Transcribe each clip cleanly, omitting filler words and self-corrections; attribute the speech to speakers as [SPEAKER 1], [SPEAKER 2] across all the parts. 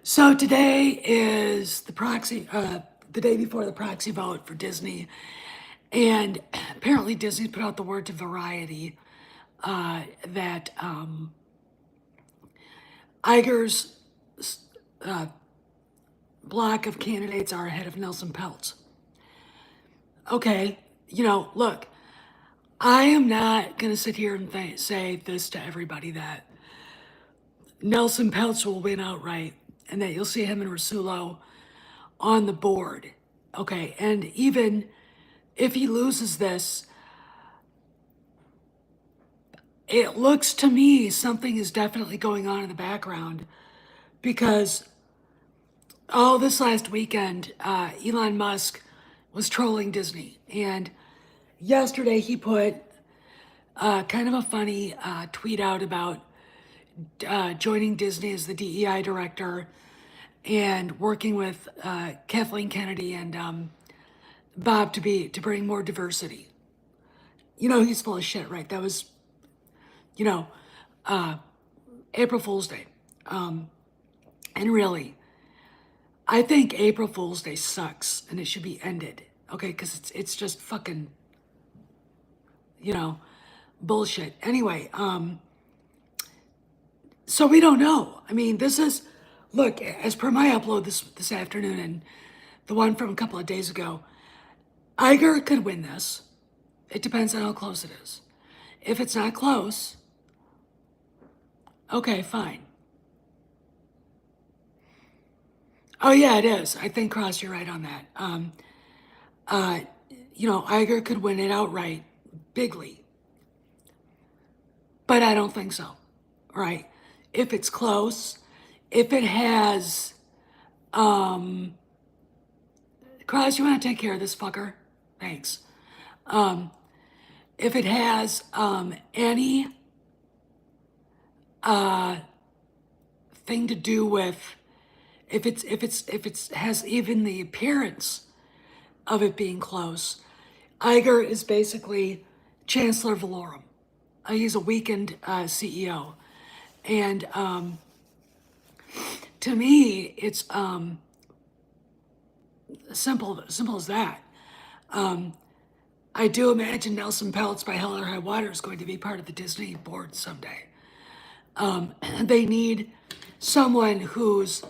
[SPEAKER 1] So today is the day before the proxy vote for Disney, and apparently Disney put out the word to Variety that Iger's block of candidates are ahead of Nelson Peltz. Okay, look, I am not going to sit here and say this to everybody that Nelson Peltz will win outright and that you'll see him and Rasulo on the board. Okay, and even if he loses this, it looks to me something is definitely going on in the background because this last weekend, Elon Musk was trolling Disney. And yesterday he put kind of a funny tweet out about joining Disney as the DEI director and working with Kathleen Kennedy and Bob to bring more diversity. He's full of shit, right? That was, April Fool's Day. And really, I think April Fool's Day sucks and it should be ended, okay? Because it's just fucking, bullshit. Anyway, so we don't know. I mean, look, as per my upload this afternoon and the one from a couple of days ago, Iger could win this. It depends on how close it is. If it's not close, okay, fine. Oh yeah, it is. I think, Cross, you're right on that. Iger could win it outright, bigly. But I don't think so, right? If it's close, if it has, Cross, you want to take care of this fucker? Thanks. If it has any thing to do with, if it has even the appearance of it being close, Iger is basically Chancellor Valorum. He's a weakened CEO, and to me, it's simple as that. I do imagine Nelson Peltz, by hell or high water, is going to be part of the Disney board someday. They need someone who's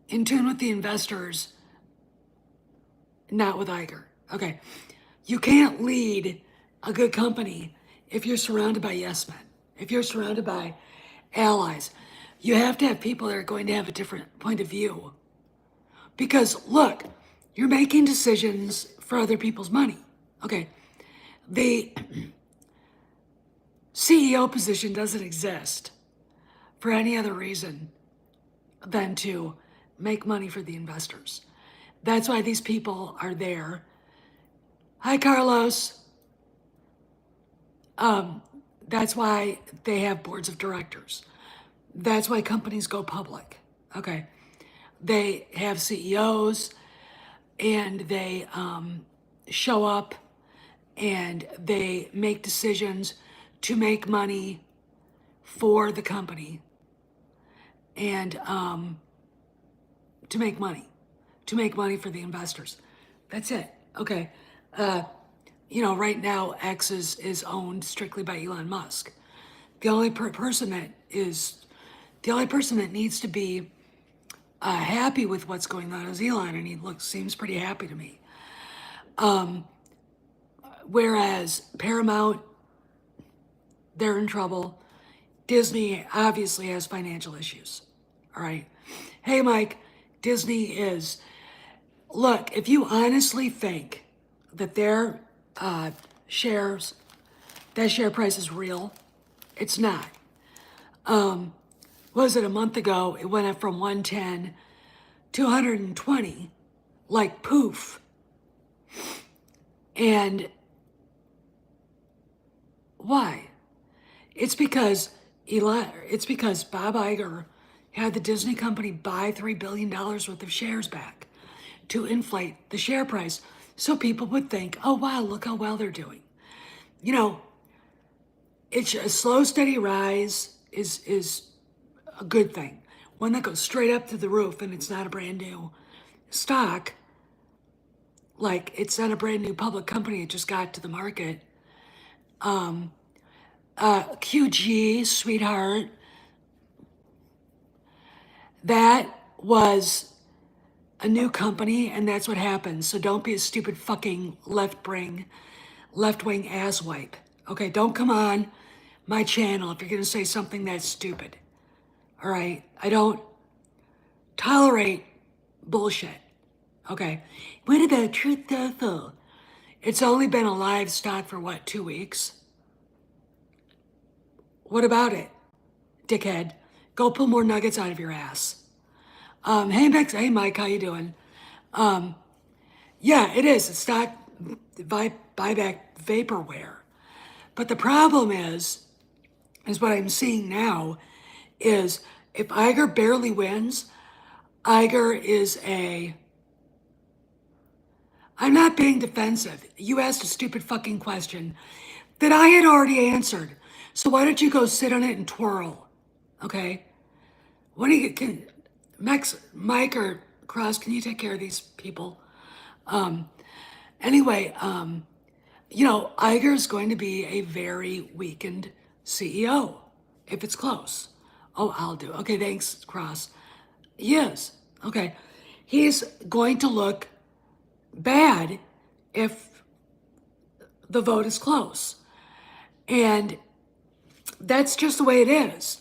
[SPEAKER 1] in tune with the investors, not with Iger. Okay, you can't lead a good company if you're surrounded by yes men, if you're surrounded by allies. You have to have people that are going to have a different point of view. Because look, you're making decisions for other people's money. Okay, the CEO position doesn't exist for any other reason than to make money for the investors. That's why these people are there. Hi, Carlos. That's why they have boards of directors. That's why companies go public. Okay, they have CEOs and they show up and they make decisions to make money for the company and to make money for the investors. That's it. Okay. Right now X is owned strictly by Elon Musk. The only person that needs to be happy with what's going on is Elon, and he seems pretty happy to me. Whereas Paramount, they're in trouble. Disney obviously has financial issues. All right. Hey, Mike, Disney is. Look, if you honestly think that their share price is real, it's not. Was it a month ago? It went up from 110 to 120, like poof. And why? It's because Bob Iger had the Disney company buy $3 billion worth of shares back to inflate the share price so people would think, oh wow, look how well they're doing. It's a slow, steady rise is a good thing. One that goes straight up to the roof and it's not a brand new stock, like it's not a brand new public company, it just got to the market. QG, sweetheart, that was a new company, and that's what happens. So don't be a stupid fucking left-wing asswipe. Okay, don't come on my channel if you're gonna say something that's stupid. All right, I don't tolerate bullshit. Okay, what about Truth Social? It's only been a live stock for what, 2 weeks? What about it, dickhead? Go pull more nuggets out of your ass. Hey Mike, how you doing? Yeah, it is. It's not buyback vaporware. But the problem is what I'm seeing now is if Iger barely wins, Iger is I'm not being defensive. You asked a stupid fucking question that I had already answered. So why don't you go sit on it and twirl? Okay? When you Mike or Cross, can you take care of these people? Anyway, Iger is going to be a very weakened CEO if it's close. Oh, I'll do. Okay, thanks, Cross. Yes. Okay. He's going to look bad if the vote is close. And that's just the way it is.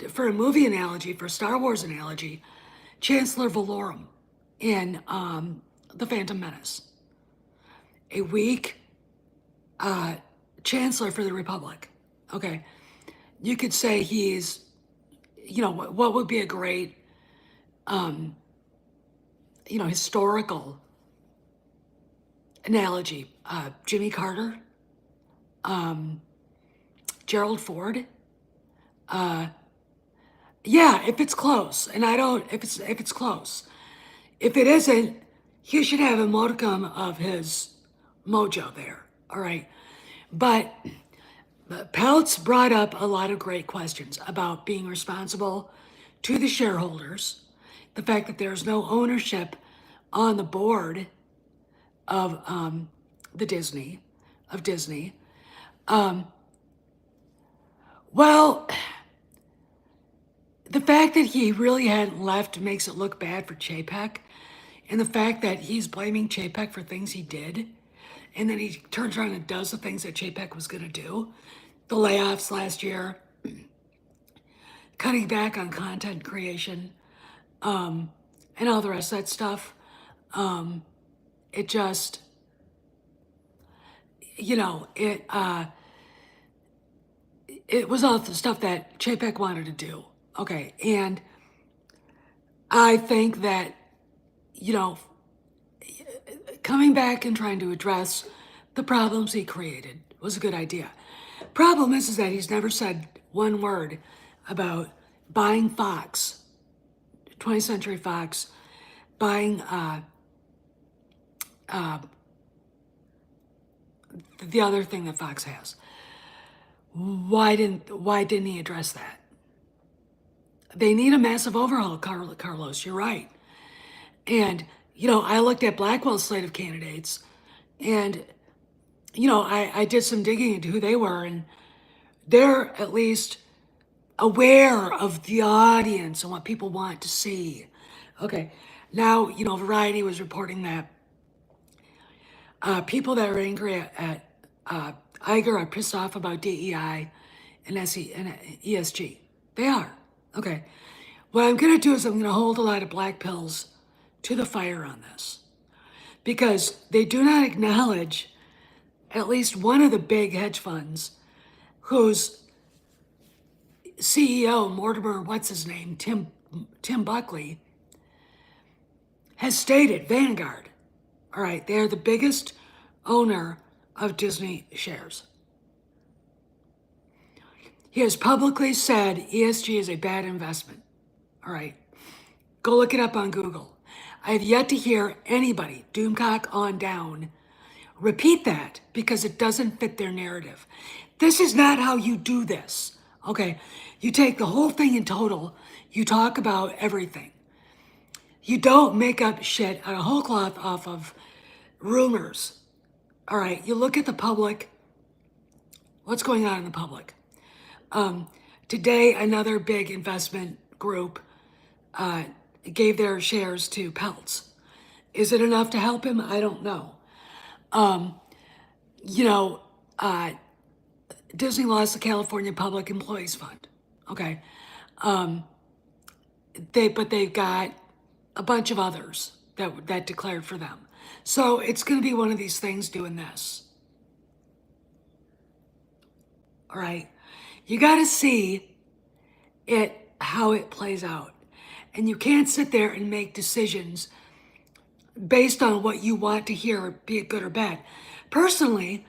[SPEAKER 1] For a movie analogy, for a Star Wars analogy, Chancellor Valorum in The Phantom Menace. A weak chancellor for the Republic. Okay. You could say he's, what would be a great, historical analogy? Jimmy Carter, Gerald Ford. Yeah, if it's close, and if it's close. If it isn't, he should have a modicum of his mojo there, all right? But Peltz brought up a lot of great questions about being responsible to the shareholders, the fact that there's no ownership on the board of Disney. Well, the fact that he really hadn't left makes it look bad for Chapek, and the fact that he's blaming Chapek for things he did, and then he turns around and does the things that Chapek was going to do, the layoffs last year, cutting back on content creation, and all the rest of that stuff. It just, it was all the stuff that Chapek wanted to do. Okay, and I think that, coming back and trying to address the problems he created was a good idea. Problem is that he's never said one word about buying Fox, 20th Century Fox, buying the other thing that Fox has. Why didn't he address that? They need a massive overhaul, Carlos. You're right. And, I looked at Blackwell's slate of candidates and, I did some digging into who they were, and they're at least aware of the audience and what people want to see. Okay. Now, Variety was reporting that people that are angry at Iger are pissed off about DEI and ESG. They are. Okay. What I'm going to do is I'm going to hold a lot of black pills to the fire on this, because they do not acknowledge at least one of the big hedge funds whose CEO, Mortimer, Tim Buckley, has stated, Vanguard, all right, they are the biggest owner of Disney shares. He has publicly said ESG is a bad investment. All right, go look it up on Google. I have yet to hear anybody, Doomcock on down, repeat that, because it doesn't fit their narrative. This is not how you do this, Okay, you take the whole thing in total, you talk about everything. You don't make up shit out of whole cloth off of rumors. All right, you look at the public, what's going on in the public. Today, another big investment group gave their shares to Peltz. Is it enough to help him? I don't know. You know, Disney lost the California Public Employees Fund. Okay, but they've got a bunch of others that declared for them. So it's going to be one of these things doing this. All right, you got to see it how it plays out, and you can't sit there and make decisions based on what you want to hear, be it good or bad. Personally,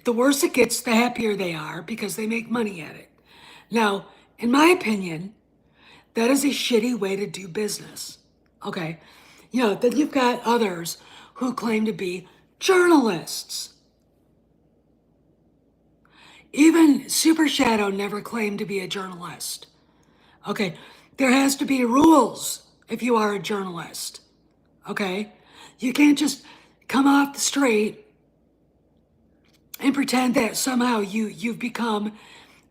[SPEAKER 1] the worse it gets, the happier they are because they make money at it. Now, in my opinion, that is a shitty way to do business. Okay. You know, then you've got others who claim to be journalists. Even Super Shadow never claimed to be a journalist. Okay. There has to be rules if you are a journalist. Okay. You can't just come off the street and pretend that somehow you've become,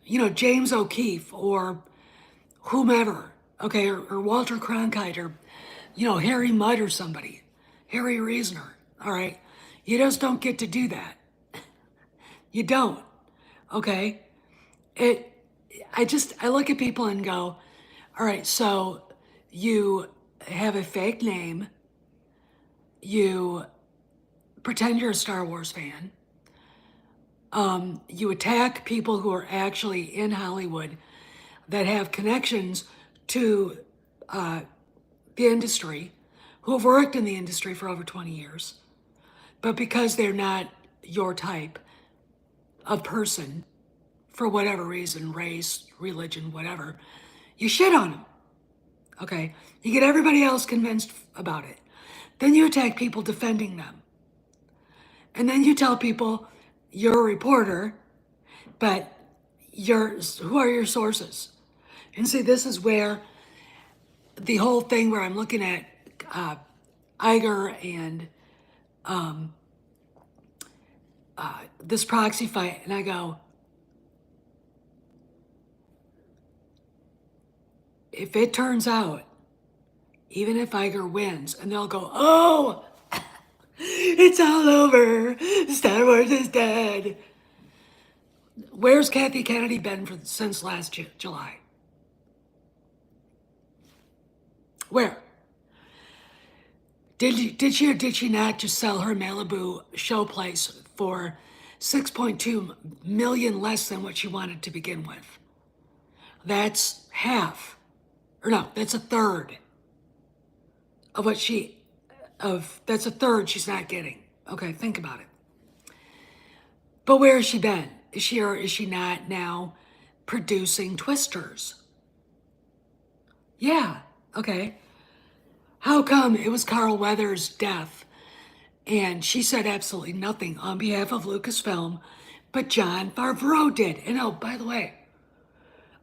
[SPEAKER 1] you know, James O'Keefe or whomever, okay, or Walter Cronkite or, you know, Harry Mudd or somebody, Harry Reasoner, all right? You just don't get to do that. You don't, okay? I look at people and go, all right, so you have a fake name, you pretend you're a Star Wars fan, you attack people who are actually in Hollywood that have connections to the industry, who have worked in the industry for over 20 years, but because they're not your type of person, for whatever reason, race, religion, whatever, you shit on them. Okay? You get everybody else convinced about it. Then you attack people defending them. And then you tell people you're a reporter, but who are your sources? And see, this is where the whole thing where I'm looking at Iger and this proxy fight, and I go, if it turns out, even if Iger wins, and they'll go, oh, it's all over, Star Wars is dead. Where's Kathy Kennedy been since last July? Where? Did she or did she not just sell her Malibu show place for 6.2 million less than what she wanted to begin with? That's half, or no, that's a third of what that's a third she's not getting. Okay, think about it. But where has she been? Is she or is she not now producing Twisters? Yeah, okay. How come it was Carl Weathers' death and she said absolutely nothing on behalf of Lucasfilm, but Jon Favreau did? And oh, by the way,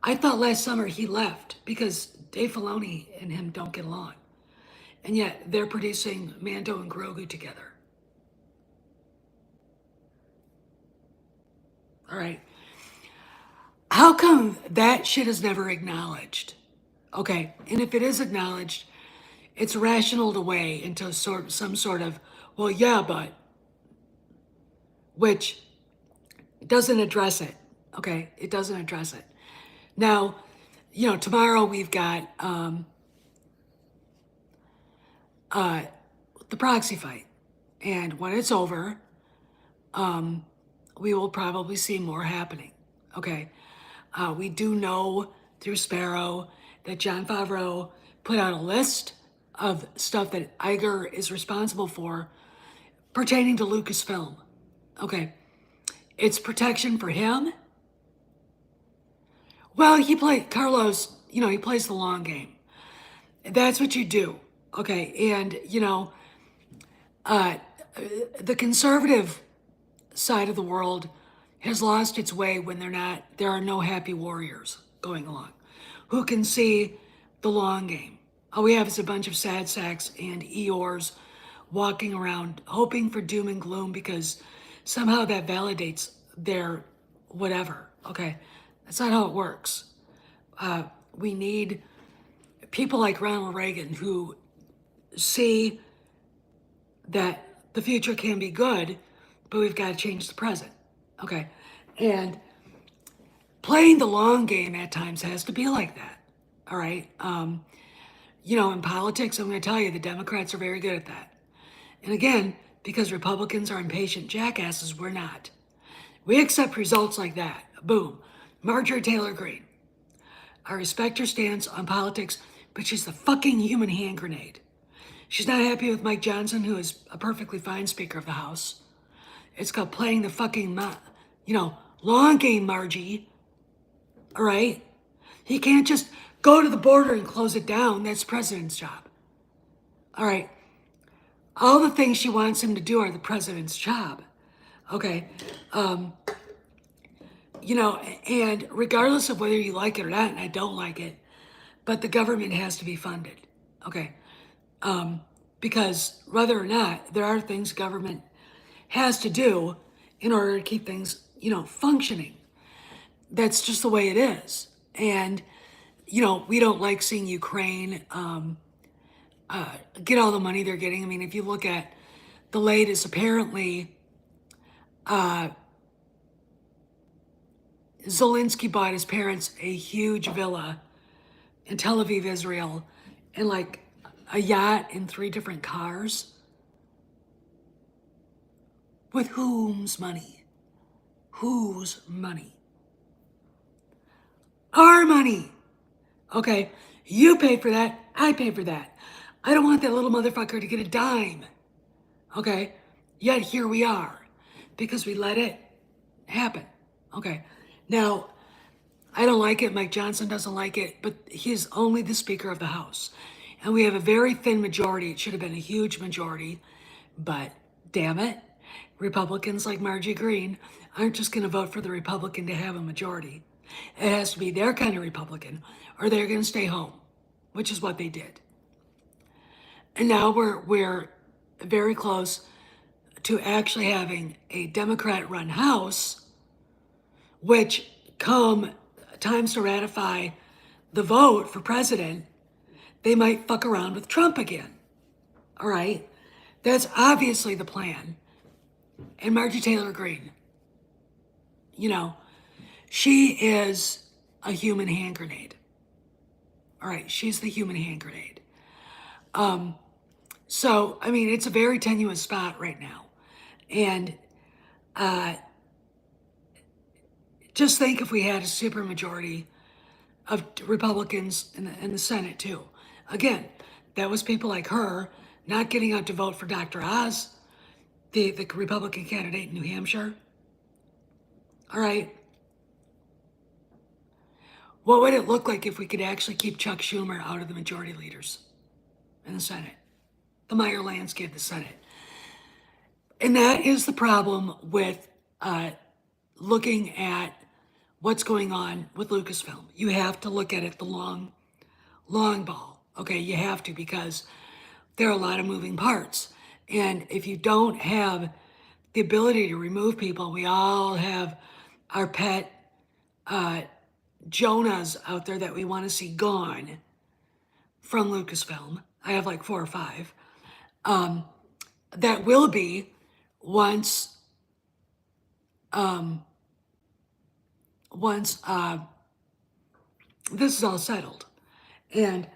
[SPEAKER 1] I thought last summer he left because Dave Filoni and him don't get along. And yet they're producing Mando and Grogu together. All right. How come that shit is never acknowledged? Okay, and if it is acknowledged, it's rationaled away into some sort of, well, yeah, but, which doesn't address it. Okay, it doesn't address it. Now, you know, tomorrow we've got the proxy fight, and when it's over, we will probably see more happening. Okay, we do know through Sparrow that Jon Favreau put out a list of stuff that Iger is responsible for pertaining to Lucasfilm. Okay, it's protection for him. Well, Carlos, you know, he plays the long game. That's what you do. Okay, and, you know, the conservative side of the world has lost its way when there are no happy warriors going along who can see the long game. All we have is a bunch of sad sacks and Eeyores walking around hoping for doom and gloom because somehow that validates their whatever. Okay, that's not how it works. We need people like Ronald Reagan who see that the future can be good, but we've got to change the present. Okay, and playing the long game at times has to be like that. All right. In politics, I'm going to tell you the Democrats are very good at that. And again, because Republicans are impatient jackasses, we're not. We accept results like that. Boom. Marjorie Taylor Greene. I respect her stance on politics, but she's the fucking human hand grenade. She's not happy with Mike Johnson, who is a perfectly fine Speaker of the House. It's called playing the fucking, long game, Margie. All right? He can't just go to the border and close it down. That's the president's job. All right? All the things she wants him to do are the president's job. Okay? And regardless of whether you like it or not, and I don't like it, but the government has to be funded. Okay? Because whether or not, there are things government has to do in order to keep things, functioning. That's just the way it is. And, we don't like seeing Ukraine get all the money they're getting. I mean, if you look at the latest, apparently, Zelensky bought his parents a huge villa in Tel Aviv, Israel, and like a yacht and 3 different cars. With whom's money? Whose money? Our money. Okay, you pay for that, I pay for that. I don't want that little motherfucker to get a dime. Okay, yet here we are because we let it happen. Okay, now I don't like it. Mike Johnson doesn't like it, but he's only the Speaker of the House. And we have a very thin majority. It should have been a huge majority, but damn it, Republicans like Margie Greene aren't just going to vote for the Republican to have a majority. It has to be their kind of Republican, or they're going to stay home, which is what they did. And now we're very close to actually having a Democrat-run House, which come times to ratify the vote for president, they might fuck around with Trump again. All right? That's obviously the plan. And Marjorie Taylor Greene, she is a human hand grenade. All right, she's the human hand grenade. So, I mean, it's a very tenuous spot right now. And just think if we had a supermajority of Republicans in the Senate, too. Again, that was people like her not getting out to vote for Dr. Oz, the Republican candidate in New Hampshire. All right. What would it look like if we could actually keep Chuck Schumer out of the majority leaders in the Senate? The Meyer landscape of the Senate. And that is the problem with looking at what's going on with Lucasfilm. You have to look at it the long ball. Okay, you have to, because there are a lot of moving parts. And if you don't have the ability to remove people, we all have our pet Jonahs out there that we want to see gone from Lucasfilm. I have like 4 or 5. That will be once this is all settled. And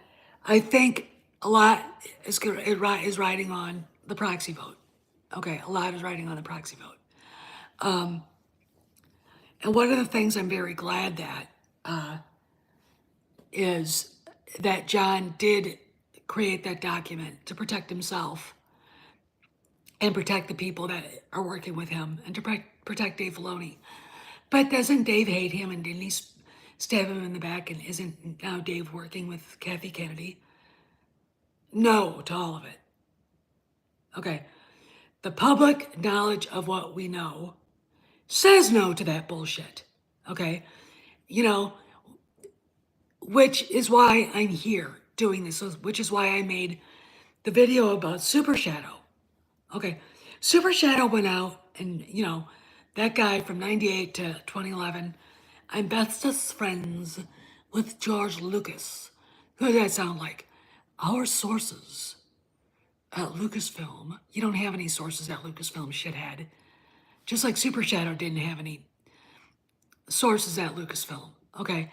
[SPEAKER 1] I think a lot is riding on the proxy vote. Okay, a lot is riding on the proxy vote. And one of the things I'm very glad that is that John did create that document to protect himself and protect the people that are working with him and to protect Dave Filoni. But doesn't Dave hate him, and didn't he stab him in the back, and isn't now Dave working with Kathy Kennedy? No to all of it. Okay. The public knowledge of what we know says no to that bullshit. Okay? You know, which is why I'm here doing this, which is why I made the video about Super Shadow. Okay, Super Shadow went out, and that guy from 98 to 2011, I'm bestest friends with George Lucas. Who does that sound like? Our sources at Lucasfilm. You don't have any sources at Lucasfilm, shithead. Just like Super Shadow didn't have any sources at Lucasfilm. Okay,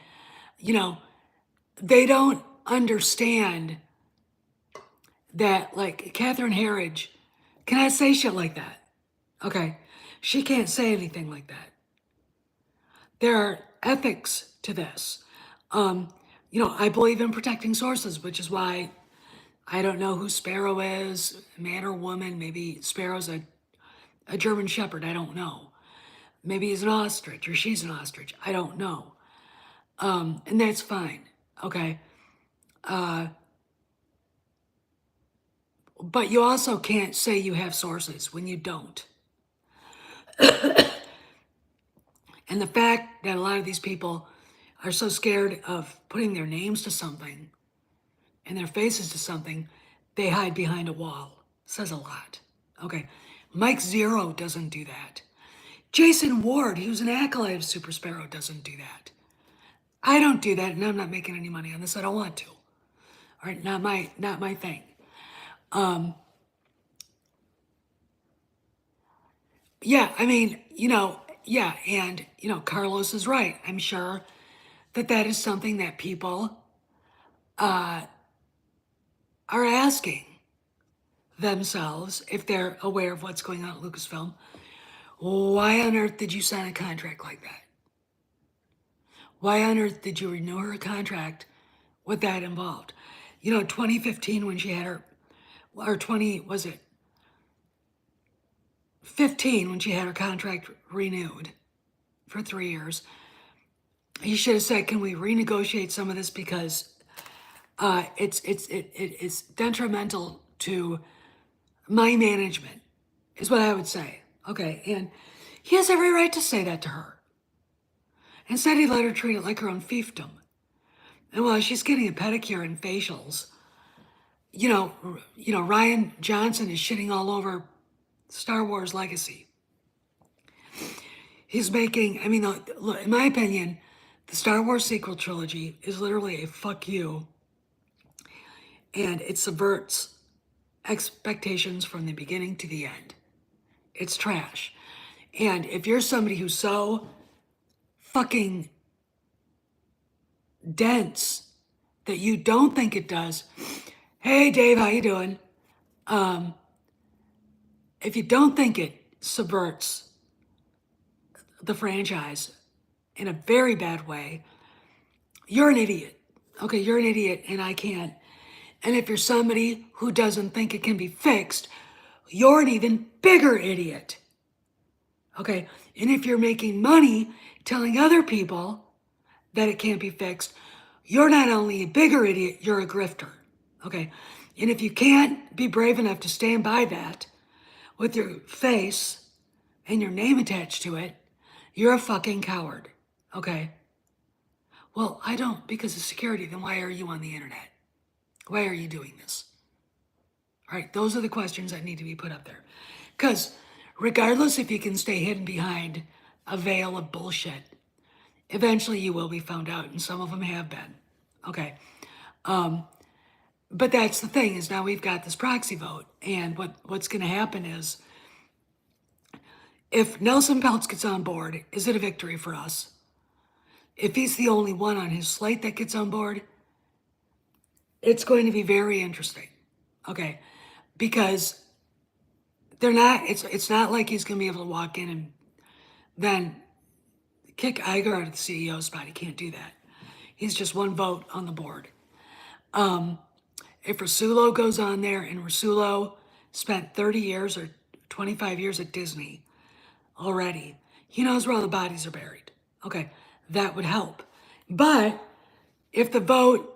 [SPEAKER 1] they don't understand that, like, Catherine Herridge cannot say shit like that. Okay, she can't say anything like that. There are ethics to this. I believe in protecting sources, which is why I don't know who Sparrow is, man or woman. Maybe Sparrow's a German Shepherd. I don't know. Maybe he's an ostrich or she's an ostrich. I don't know. And that's fine. Okay. But you also can't say you have sources when you don't. And the fact that a lot of these people are so scared of putting their names to something and their faces to something, they hide behind a wall. Says a lot. Okay. Mike Zero doesn't do that. Jason Ward, who's an acolyte of Super Sparrow, doesn't do that. I don't do that, and I'm not making any money on this. I don't want to. All right, not my thing. Yeah, I mean, yeah, and Carlos is right. I'm sure that is something that people are asking themselves if they're aware of what's going on at Lucasfilm. Why on earth did you sign a contract like that? Why on earth did you renew her contract with that involved? 2015 when she had her, or 20, was it 15 when she had her contract renewed for 3 years? He should have said, can we renegotiate some of this because it's detrimental to my management, is what I would say. Okay, and he has every right to say that to her. Instead, he let her treat it like her own fiefdom. And while she's getting a pedicure and facials, Ryan Johnson is shitting all over Star Wars Legacy. He's making, look, in my opinion, the Star Wars sequel trilogy is literally a fuck you. And it subverts expectations from the beginning to the end. It's trash. And if you're somebody who's so fucking dense that you don't think it does, hey Dave, how you doing? If you don't think it subverts the franchise in a very bad way, you're an idiot. Okay, you're an idiot, and I can't. And if you're somebody who doesn't think it can be fixed, you're an even bigger idiot. Okay, and if you're making money telling other people that it can't be fixed, you're not only a bigger idiot, you're a grifter. Okay, and if you can't be brave enough to stand by that with your face and your name attached to it, you're a fucking coward. Okay? Well, I don't because of security. Then why are you on the internet? Why are you doing this? All right, those are the questions that need to be put up there. Because regardless if you can stay hidden behind a veil of bullshit, eventually you will be found out, and some of them have been. Okay. But that's the thing, is now we've got this proxy vote, and what's going to happen is, if Nelson Peltz gets on board, is it a victory for us? If he's the only one on his slate that gets on board, it's going to be very interesting. Okay, because they're not. It's not like he's going to be able to walk in and then kick Iger out of the CEO spot. He can't do that. He's just one vote on the board. If Rasulo goes on there, and Rasulo spent 30 years or 25 years at Disney already, he knows where all the bodies are buried. Okay, that would help. But if the vote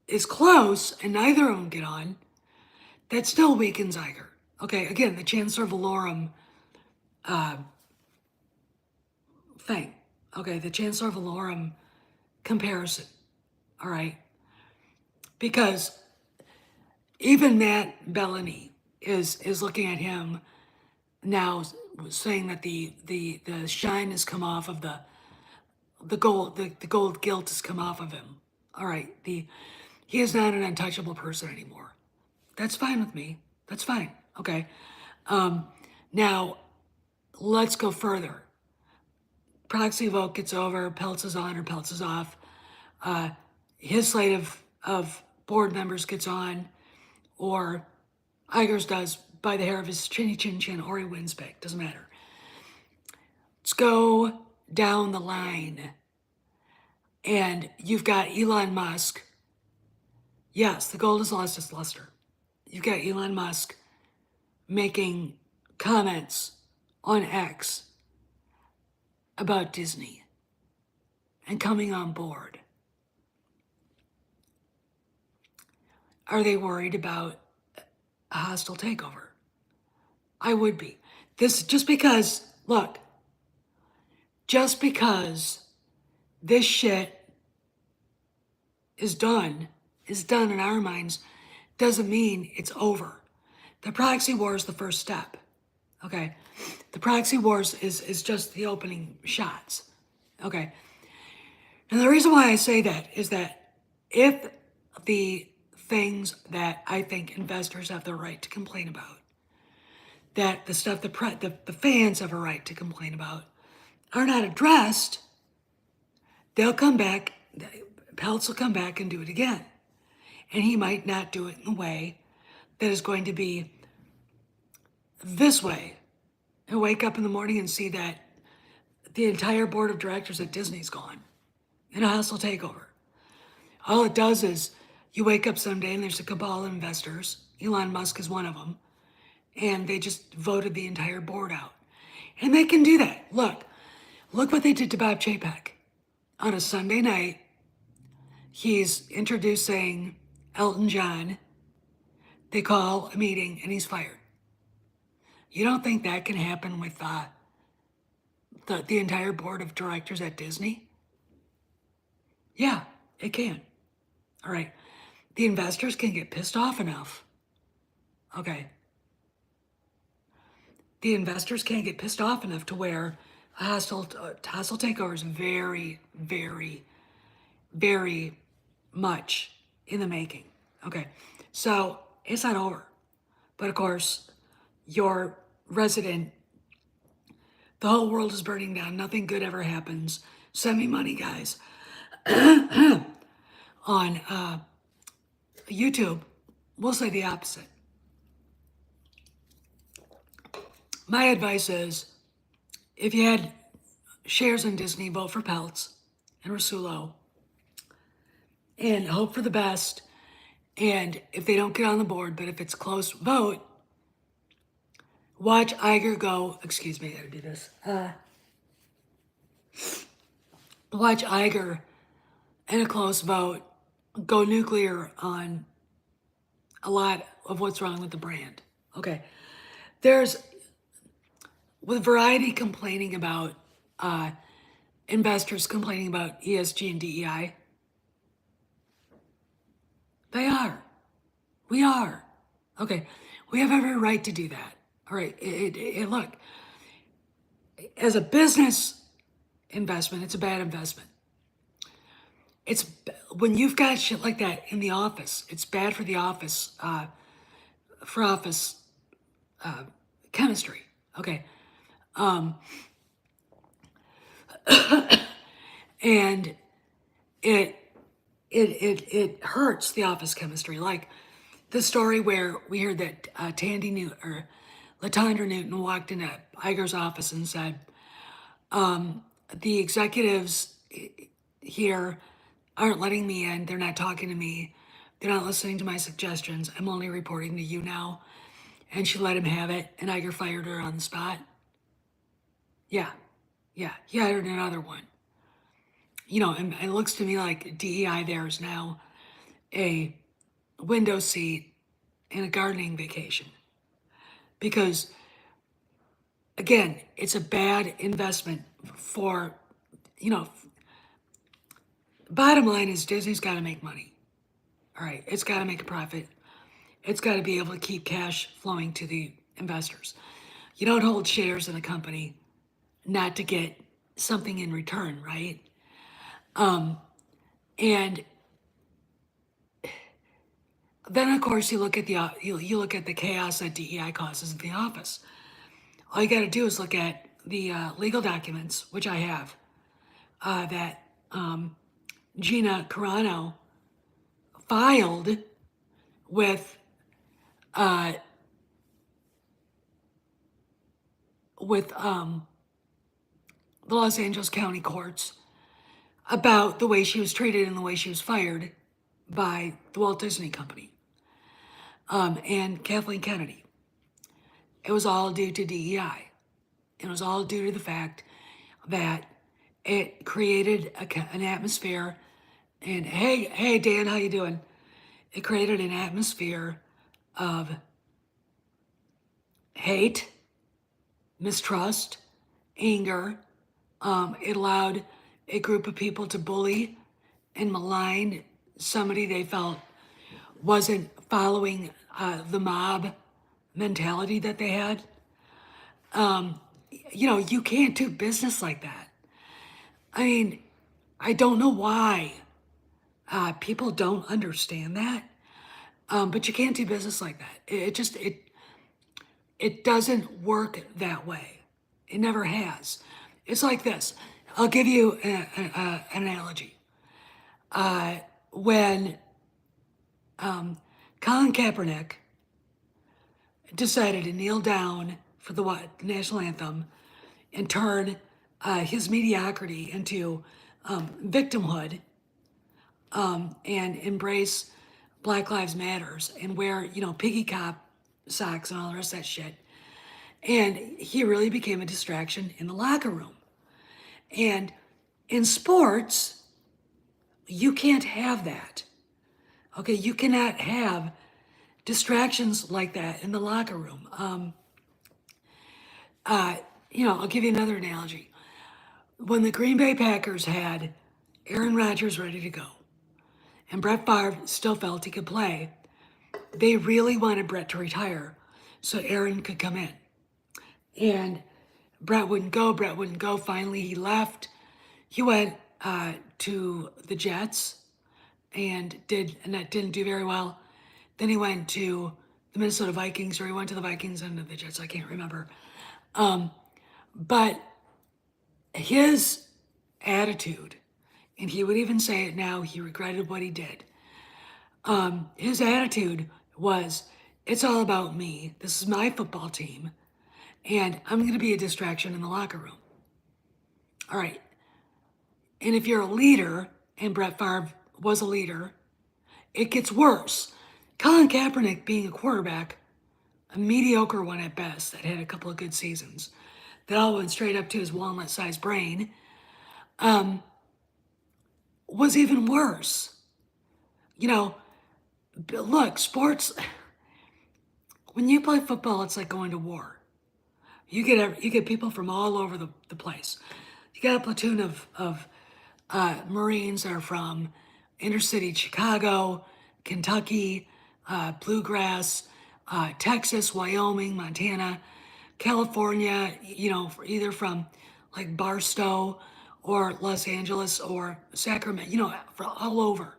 [SPEAKER 1] is close and neither of them get on, that still weakens Iger. Okay, again, the Chancellor Valorum thing. Okay, the Chancellor Valorum comparison. All right, because even Matt Bellamy is looking at him now, saying that the shine has come off of the gold, the gold guilt has come off of him. All right, he is not an untouchable person anymore. That's fine with me. That's fine. Okay. Now let's go further. Proxy vote gets over. Peltz is on or Peltz is off. His slate of board members gets on, or Igers does by the hair of his chinny chin chin, or he wins big. Doesn't matter. Let's go down the line. And you've got Elon Musk. Yes, the gold has lost its luster. You've got Elon Musk making comments on X about Disney and coming on board. Are they worried about a hostile takeover? I would be. This just because, look, just because this shit is done in our minds, doesn't mean it's over. The proxy war is the first step. Okay. The proxy wars is just the opening shots. Okay. And the reason why I say that is that if the things that I think investors have the right to complain about, that the stuff the fans have a right to complain about, are not addressed, they'll come back, Peltz will come back and do it again. And he might not do it in a way that is going to be this way. And wake up in the morning and see that the entire board of directors at Disney's gone in a hostile takeover. All it does is you wake up someday and there's a cabal of investors. Elon Musk is one of them. And they just voted the entire board out. And they can do that. Look what they did to Bob Chapek. On a Sunday night, he's introducing Elton John. They call a meeting and he's fired. You don't think that can happen with the entire board of directors at Disney? Yeah, it can. All right. The investors can get pissed off enough. Okay. The investors can't get pissed off enough to where a hostile takeover is very, very, very much in the making. Okay. So it's not over. But of course, your resident, the whole world is burning down. Nothing good ever happens. Send me money, guys. On YouTube, we'll say the opposite. My advice is, if you had shares in Disney, vote for Peltz and Rasulo and hope for the best. And if they don't get on the board, but if it's close vote, watch Iger go, excuse me, I gotta do this. Watch Iger in a close vote go nuclear on a lot of what's wrong with the brand. Okay. There's, with Variety complaining about, investors complaining about ESG and DEI, they are. We are. Okay. We have every right to do that. All right. Look, as a business investment, it's a bad investment. It's when you've got shit like that in the office, it's bad for the office, for office chemistry. Okay. And it hurts the office chemistry. Like the story where we heard that Tandy Newton or Latondra Newton walked into Iger's office and said, the executives here aren't letting me in. They're not talking to me. They're not listening to my suggestions. I'm only reporting to you now. And she let him have it, and Iger fired her on the spot. Yeah, he hired another one. You know, and it looks to me like DEI there is now a window seat and a gardening vacation. Because, again, it's a bad investment for, you know, bottom line is Disney's got to make money. All right, it's got to make a profit. It's got to be able to keep cash flowing to the investors. You don't hold shares in a company not to get something in return, right? And then of course you look at you look at the chaos that DEI causes in the office. All you got to do is look at the legal documents, which I have, that Gina Carano filed with uh, with the Los Angeles County courts about the way she was treated and the way she was fired by the Walt Disney Company and Kathleen Kennedy. It was all due to DEI. It was all due to the fact that it created an atmosphere. And hey, Dan, how you doing? It created an atmosphere of hate, mistrust, anger. It allowed a group of people to bully and malign somebody they felt wasn't following the mob mentality that they had. You can't do business like that. I mean, I don't know why people don't understand that, but you can't do business like that. It doesn't work that way. It never has. It's like this. I'll give you an analogy. When Colin Kaepernick decided to kneel down for the national anthem and turn his mediocrity into victimhood and embrace Black Lives Matters and wear, piggy cop socks and all the rest of that shit. And he really became a distraction in the locker room. And in sports, you can't have that. Okay, you cannot have distractions like that in the locker room. I'll give you another analogy. When the Green Bay Packers had Aaron Rodgers ready to go, and Brett Favre still felt he could play, they really wanted Brett to retire so Aaron could come in. And Brett wouldn't go. Finally, he left. He went to the Jets and that didn't do very well. Then he went to the Minnesota Vikings, or he went to the Vikings and the Jets. I can't remember. But his attitude, and he would even say it now, he regretted what he did. His attitude was, it's all about me. This is my football team, and I'm going to be a distraction in the locker room. All right. And if you're a leader, and Brett Favre was a leader, it gets worse. Colin Kaepernick being a quarterback, a mediocre one at best, that had a couple of good seasons, that all went straight up to his walnut-sized brain, was even worse. Look, sports, when you play football, it's like going to war. You get people from all over the place. You got a platoon of Marines that are from inner city Chicago, Kentucky, bluegrass, Texas, Wyoming, Montana, California, either from like Barstow or Los Angeles or Sacramento, all over.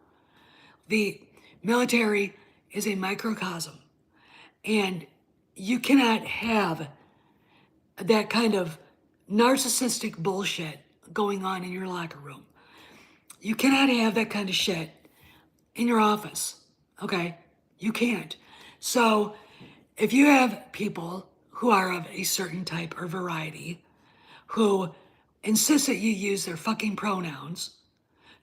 [SPEAKER 1] The military is a microcosm, and you cannot have that kind of narcissistic bullshit going on in your locker room. You cannot have that kind of shit in your office, okay? You can't. So if you have people who are of a certain type or variety who insist that you use their fucking pronouns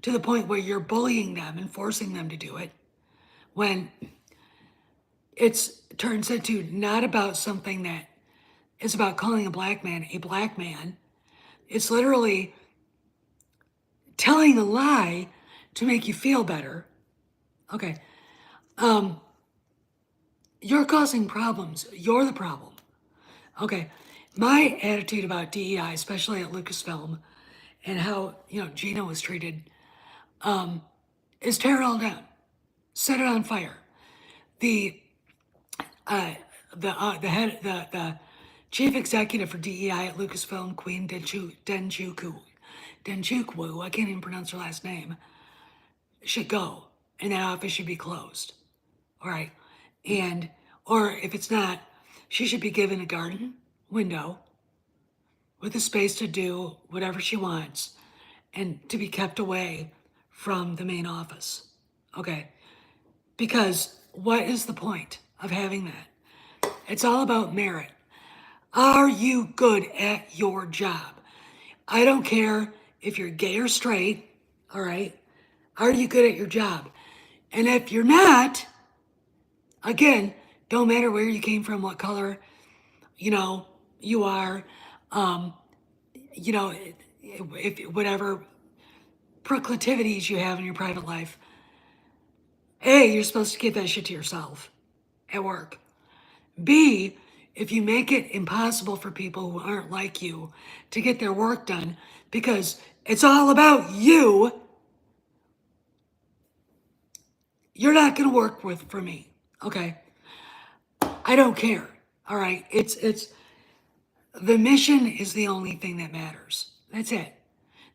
[SPEAKER 1] to the point where you're bullying them and forcing them to do it, when it turns into not about something that is about calling a black man, it's literally telling a lie to make you feel better. Okay. You're causing problems. You're the problem. Okay. My attitude about DEI, especially at Lucasfilm, and how Gina was treated, is tear it all down, set it on fire. The uh, the head the chief executive for DEI at Lucasfilm, Queen Denchukwu, I can't even pronounce her last name, should go, and that office should be closed. All right, and or if it's not, she should be given a garden window with a space to do whatever she wants and to be kept away from the main office. Okay, because what is the point of having that? It's all about merit. Are you good at your job? I don't care if you're gay or straight, all right? Are you good at your job? And if you're not, again, don't matter where you came from, what color, you are, um, if whatever proclivities you have in your private life, A, you're supposed to keep that shit to yourself at work. B, if you make it impossible for people who aren't like you to get their work done because it's all about you, you're not going to work for me. Okay? I don't care. All right? It's the mission is the only thing that matters. That's it.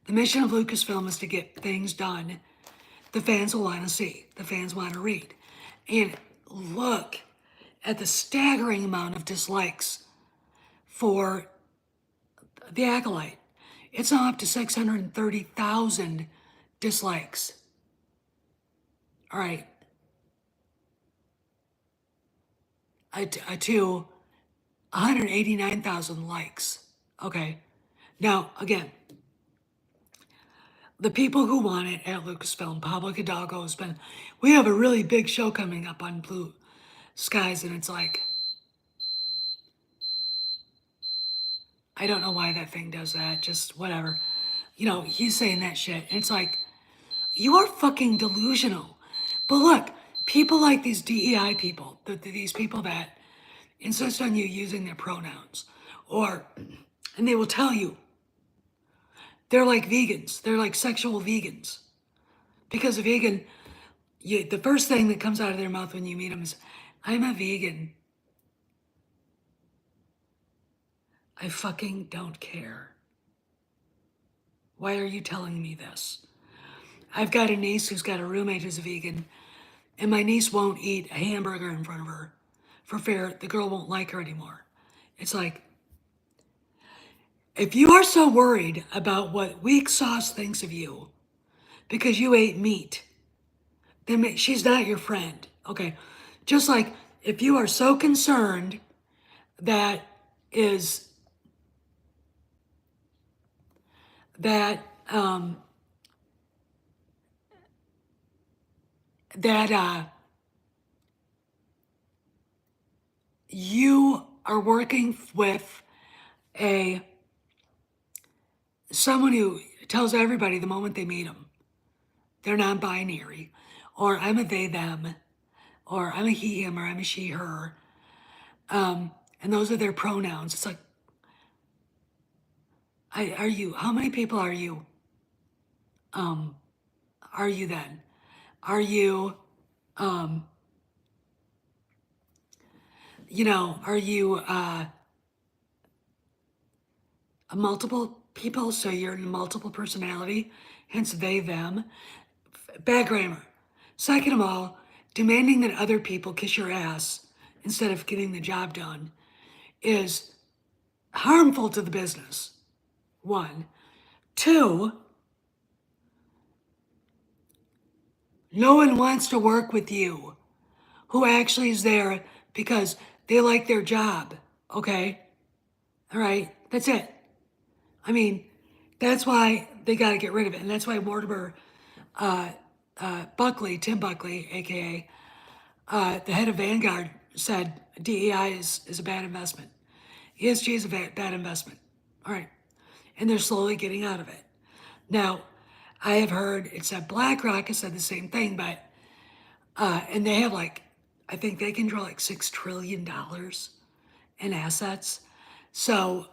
[SPEAKER 1] The mission of Lucasfilm is to get things done the fans will want to see, the fans want to read. And look at the staggering amount of dislikes for The Acolyte. It's now up to 630,000 dislikes. All right. To 189,000 likes. Okay. Now, again, the people who want it at Lucasfilm, Pablo Hidalgo has been, we have a really big show coming up on Blue Skies, and it's like, I don't know why that thing does that, just whatever. He's saying that shit, and it's like, you are fucking delusional. But look, people like these DEI people, these people that insist on you using their pronouns, and they will tell you they're like vegans, they're like sexual vegans. Because a vegan, the first thing that comes out of their mouth when you meet them is, I'm a vegan. I fucking don't care. Why are you telling me this? I've got a niece who's got a roommate who's a vegan, and my niece won't eat a hamburger in front of her for fear the girl won't like her anymore. It's like, if you are so worried about what weak sauce thinks of you because you ate meat, then she's not your friend. Okay. Just like if you are so concerned that is that you are working with someone who tells everybody the moment they meet them they're non-binary, or I'm a they them, or I'm a he him, or I'm a she her, and those are their pronouns. It's like, are you? How many people are you? Are you then? Are you? Are you a multiple people? So you're in a multiple personality, hence they them. Bad grammar. Second of all, demanding that other people kiss your ass instead of getting the job done is harmful to the business. One. Two, no one wants to work with you who actually is there because they like their job. Okay? All right? That's it. I mean, that's why they got to get rid of it. And that's why Mortimer Buckley, Tim Buckley, aka the head of Vanguard, said DEI is a bad investment. ESG is a bad investment. All right. And they're slowly getting out of it. Now, I have heard it said BlackRock has said the same thing, but and they have I think they control $6 trillion in assets. So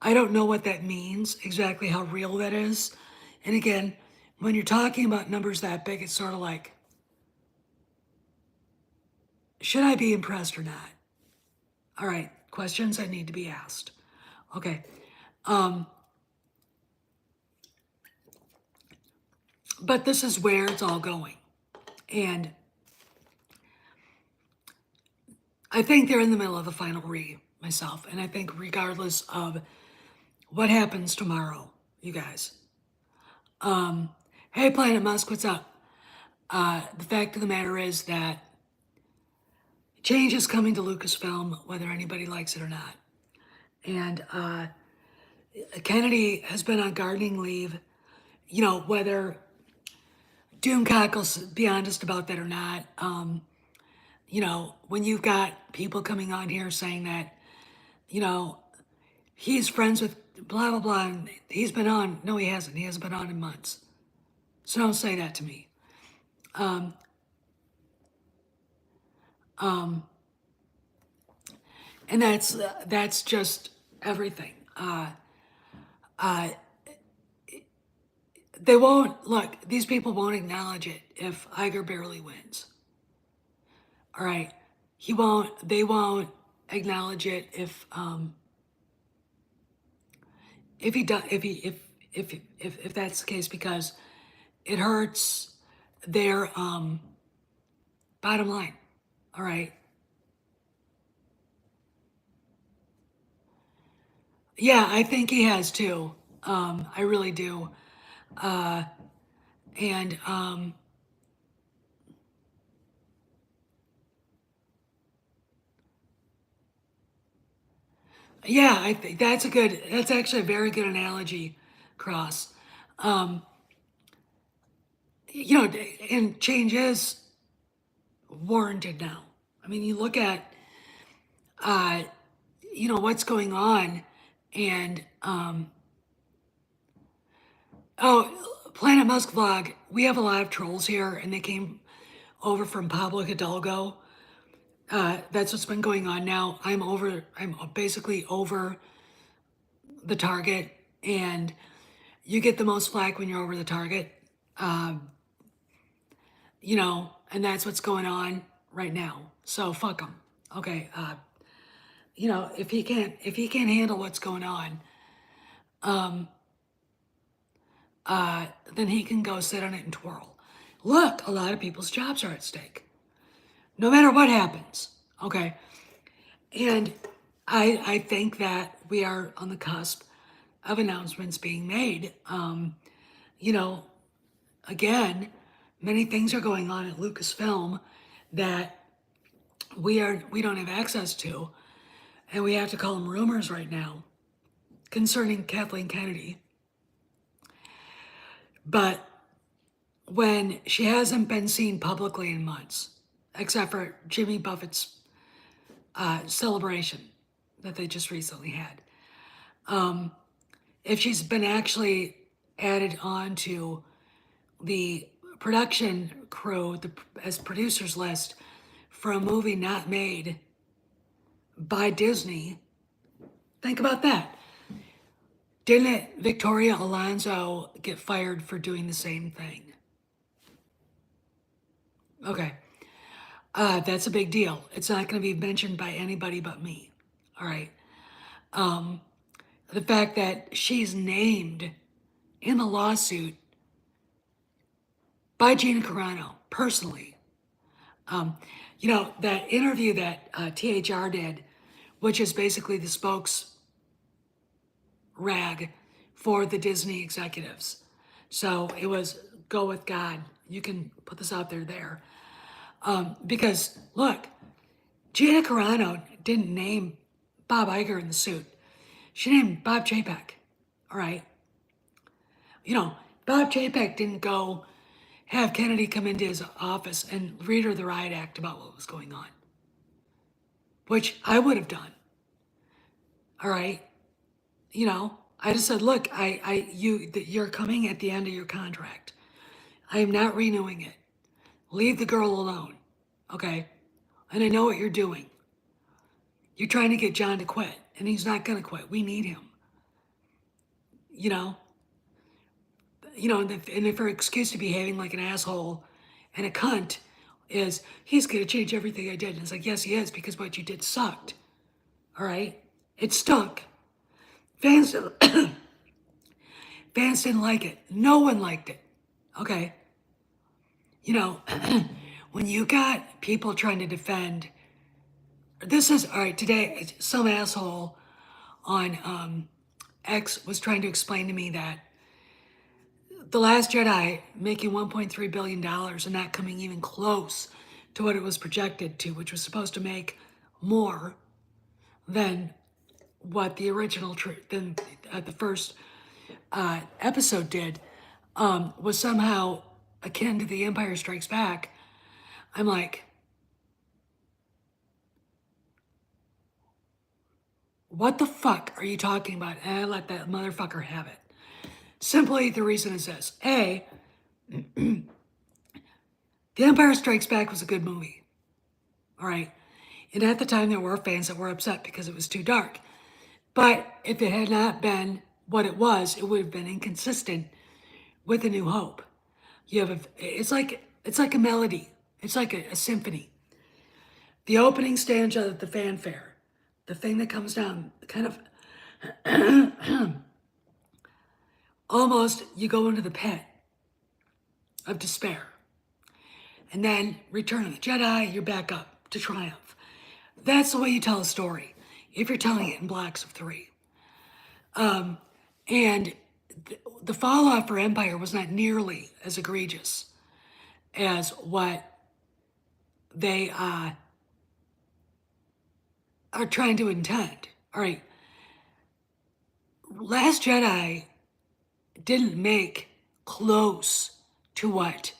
[SPEAKER 1] I don't know what that means, exactly how real that is. And again, when you're talking about numbers that big, it's sort of like, should I be impressed or not? All right, questions that need to be asked. Okay. But this is where it's all going. And I think they're in the middle of the final read myself. And I think regardless of what happens tomorrow, you guys. Hey, Planet Musk, what's up? The fact of the matter is that change is coming to Lucasfilm, whether anybody likes it or not. And Kennedy has been on gardening leave. You know, whether Doomcock'll be honest about that or not. You know, when you've got people coming on here saying that, you know, he's friends with blah, blah, blah, and he's been on. No, he hasn't. He hasn't been on in months. So don't say that to me. And that's just everything. They won't, look, these people won't acknowledge it if Iger barely wins. All right. They won't acknowledge it if he does, if that's the case, because it hurts their bottom line. All right. Yeah, I think he has too. I really do. And yeah, I think that's actually a very good analogy, Cross. You know, and change is warranted now. I mean, you look at, you know, what's going on, and oh, Planet Musk vlog. We have a lot of trolls here, and they came over from Pablo Hidalgo. That's what's been going on now. I'm basically over the target, and you get the most flack when you're over the target. You know, and that's what's going on right now. So fuck him. Okay. You know, if he can't handle what's going on, then he can go sit on it and twirl. Look, a lot of people's jobs are at stake, no matter what happens. Okay. And I think that we are on the cusp of announcements being made. You know, again, many things are going on at Lucasfilm that we don't have access to, and we have to call them rumors right now concerning Kathleen Kennedy. But when she hasn't been seen publicly in months, except for Jimmy Buffett's celebration that they just recently had, if she's been actually added on to the production crew as producers list for a movie not made by Disney, think about that. Didn't Victoria Alonso get fired for doing the same thing? Okay. That's a big deal. It's not going to be mentioned by anybody but me. All right. The fact that she's named in the lawsuit by Gina Carano personally. You know, that interview that THR did, which is basically the spokes rag for the Disney executives. So it was go with God. You can put this out there. Because look, Gina Carano didn't name Bob Iger in the suit. She named Bob Chapek. All right. You know, Bob Chapek didn't go have Kennedy come into his office and read her the riot act about what was going on, which I would have done. All right. You know, I just said, look, you're coming at the end of your contract. I am not renewing it. Leave the girl alone. Okay. And I know what you're doing. You're trying to get John to quit. and he's not gonna quit. We need him. You know, and if her excuse to behaving like an asshole and a cunt is he's gonna change everything I did, and it's like, yes, he is, because what you did sucked. All right, it stunk. Fans, fans didn't like it. No one liked it. Okay, you know, when you got people trying to defend, this is all right. Today, some asshole on X was trying to explain to me that The Last Jedi making $1.3 billion and not coming even close to what it was projected to, which was supposed to make more than what the original, than the first episode did, was somehow akin to The Empire Strikes Back. I'm like, what the fuck are you talking about? And I let that motherfucker have it. Simply, the reason is this. A, The Empire Strikes Back was a good movie. All right. And at the time, there were fans that were upset because it was too dark. But if it had not been what it was, it would have been inconsistent with A New Hope. It's like a melody. It's like a symphony. The opening stanza, the fanfare, the thing that comes down, kind of almost you go into the pit of despair. And then Return of the Jedi, you're back up to triumph. That's the way you tell a story, if you're telling it in blocks of 3. And the fall off for Empire was not nearly as egregious as what they are trying to intend. All right, Last Jedi didn't make close to what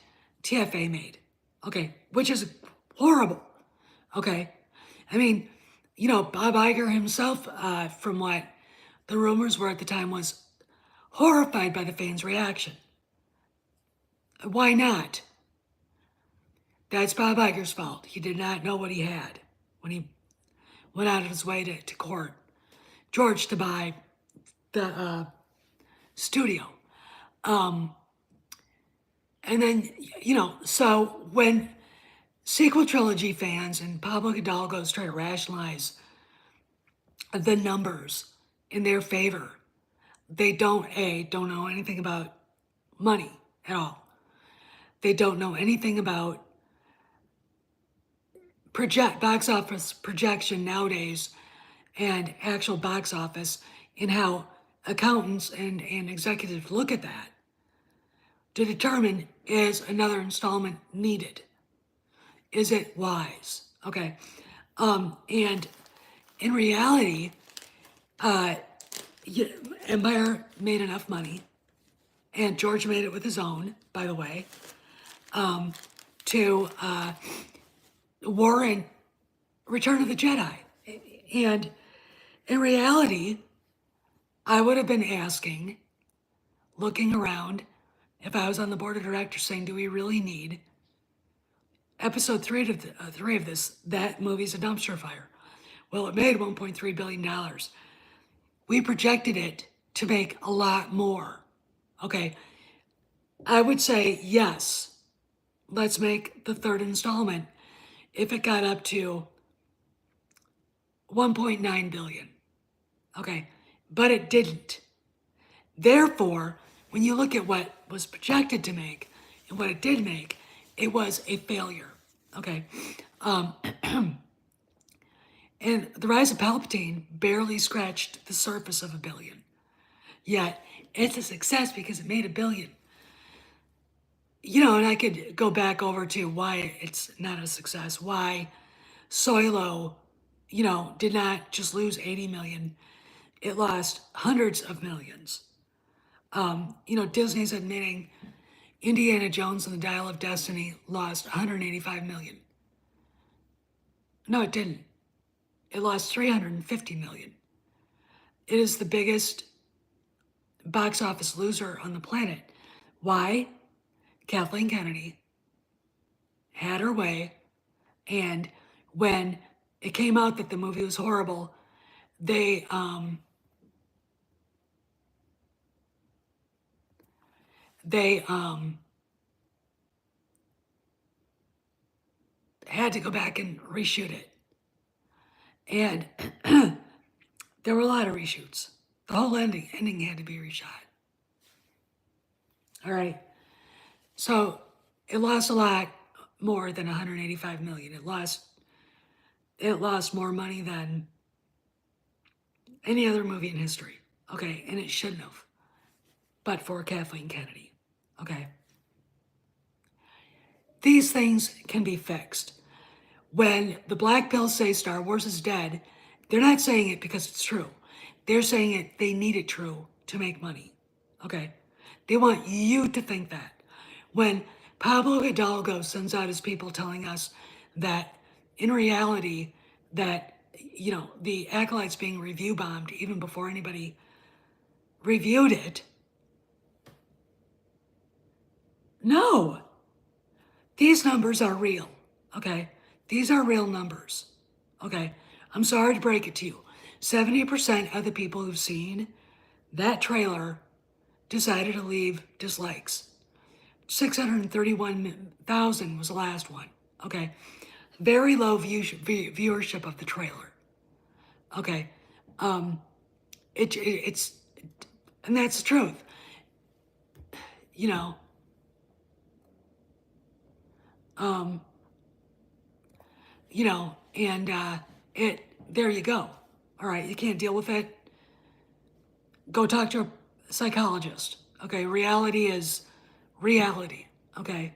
[SPEAKER 1] TFA made. Okay, which is horrible. Okay, I mean, Bob Iger himself, from what the rumors were at the time, was horrified by the fans' reaction. Why not? That's Bob Iger's fault. He did not know what he had when he went out of his way to court George to buy the studio. And then, so when sequel trilogy fans and Pablo Hidalgo's try to rationalize the numbers in their favor, they don't know anything about money at all. They don't know anything about box office projection nowadays and actual box office, and how accountants and executives look at that to determine, is another installment needed? Is it wise? Okay. And in reality, Empire made enough money, and George made it with his own, by the way, to warrant Return of the Jedi. And in reality, I would have been asking, looking around, if I was on the board of directors, saying, do we really need episode 3 of this? That movie's a dumpster fire. Well, it made $1.3 billion. We projected it to make a lot more. Okay. I would say, yes, let's make the third installment if it got up to 1.9 billion. Okay. But it didn't. Therefore, when you look at what was projected to make and what it did make, it was a failure. Okay. And The Rise of Palpatine barely scratched the surface of $1 billion. Yet, it's a success because it made $1 billion. And I could go back over to why it's not a success, why Solo, did not just lose 80 million, it lost hundreds of millions. Disney's admitting Indiana Jones and the Dial of Destiny lost 185 million. No, it didn't. It lost 350 million. It is the biggest box office loser on the planet. Why? Kathleen Kennedy had her way, and when it came out that the movie was horrible, they they had to go back and reshoot it, and there were a lot of reshoots. The whole ending had to be reshot. All right, so it lost a lot more than 185 million. It lost more money than any other movie in history. Okay, and it shouldn't have, but for Kathleen Kennedy. Okay, these things can be fixed. When the black pills say Star Wars is dead, they're not saying it because it's true. They're saying it, they need it true to make money. Okay? They want you to think that. When Pablo Hidalgo sends out his people telling us that in reality, that, the acolytes being review bombed even before anybody reviewed it. No, these numbers are real. Okay? These are real numbers. Okay? I'm sorry to break it to you. 70% of the people who've seen that trailer decided to leave dislikes. 631,000 was the last one. Okay? Very low viewership of the trailer. Okay? It's, and that's the truth. You know, and there you go. All right, you can't deal with it. Go talk to a psychologist. Okay, reality is reality. Okay,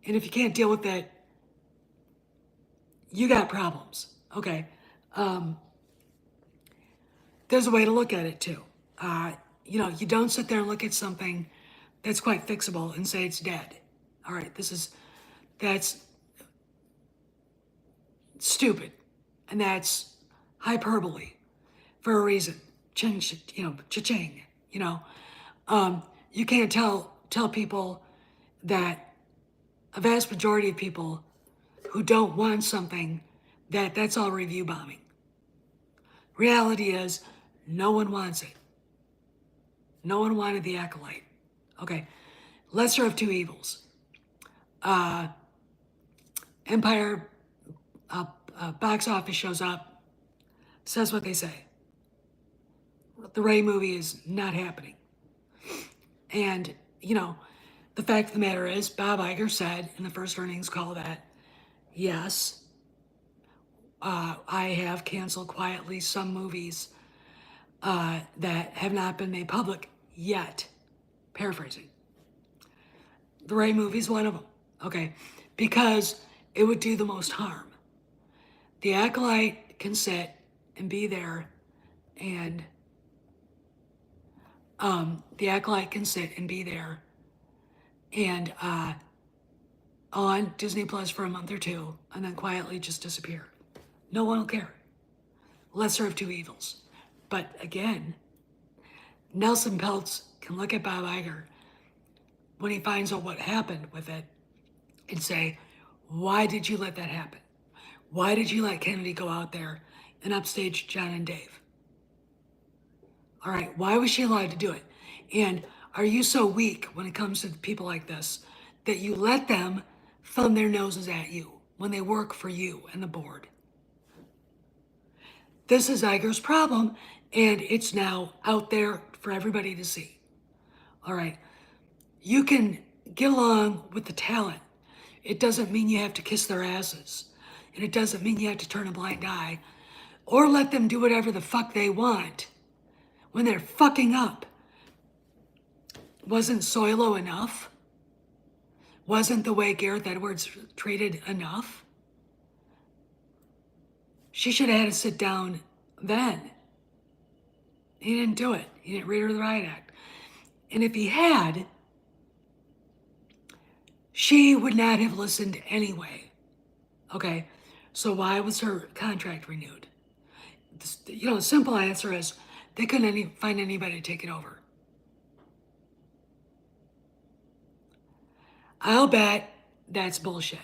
[SPEAKER 1] and if you can't deal with it, you got problems. Okay, there's a way to look at it too. You don't sit there and look at something that's quite fixable and say it's dead. All right, that's stupid, and that's hyperbole for a reason. Cha-ching. You can't tell people that a vast majority of people who don't want something that's all review bombing. Reality is, no one wants it. No one wanted the acolyte. Okay, lesser of two evils. Empire box office shows up, says what they say. The Ray movie is not happening. And, the fact of the matter is, Bob Iger said in the first earnings call that, yes, I have canceled quietly some movies that have not been made public yet. Paraphrasing. The Ray movie's one of them, okay? Because it would do the most harm. The acolyte can sit and be there, and the acolyte can sit and be there and on Disney Plus for a month or two, and then quietly just disappear. No one will care. Lesser of two evils. But again, Nelson Peltz can look at Bob Iger when he finds out what happened with it and say, why did you let that happen? Why did you let Kennedy go out there and upstage John and Dave? All right, why was she allowed to do it? And are you so weak when it comes to people like this that you let them thumb their noses at you when they work for you and the board? This is Iger's problem, and it's now out there for everybody to see. All right, you can get along with the talent. It doesn't mean you have to kiss their asses, and it doesn't mean you have to turn a blind eye or let them do whatever the fuck they want when they're fucking up. Wasn't Soilo enough? Wasn't the way Gareth Edwards treated enough? She should have had to sit down then. He didn't do it. He didn't read her the riot act. And if he had, she would not have listened anyway. Okay, so why was her contract renewed? The simple answer is they couldn't find anybody to take it over. I'll bet that's bullshit.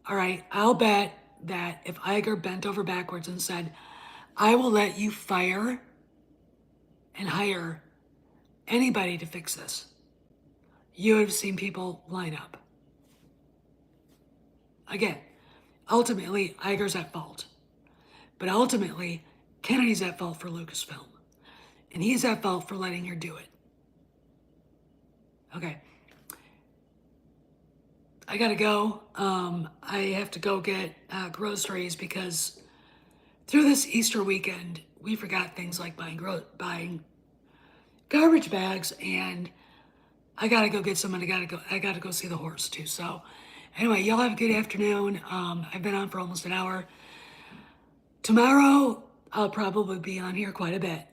[SPEAKER 1] All right, I'll bet that if Iger bent over backwards and said, I will let you fire and hire anybody to fix this, you would have seen people line up. Again, ultimately, Iger's at fault. But ultimately, Kennedy's at fault for Lucasfilm. And he's at fault for letting her do it. Okay. I gotta go. I have to go get groceries because through this Easter weekend, we forgot things like buying garbage bags, and I gotta go get some, and I gotta go see the horse too. So anyway, y'all have a good afternoon. I've been on for almost an hour. Tomorrow, I'll probably be on here quite a bit.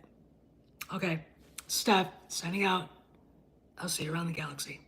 [SPEAKER 1] Okay, Steph, signing out. I'll see you around the galaxy.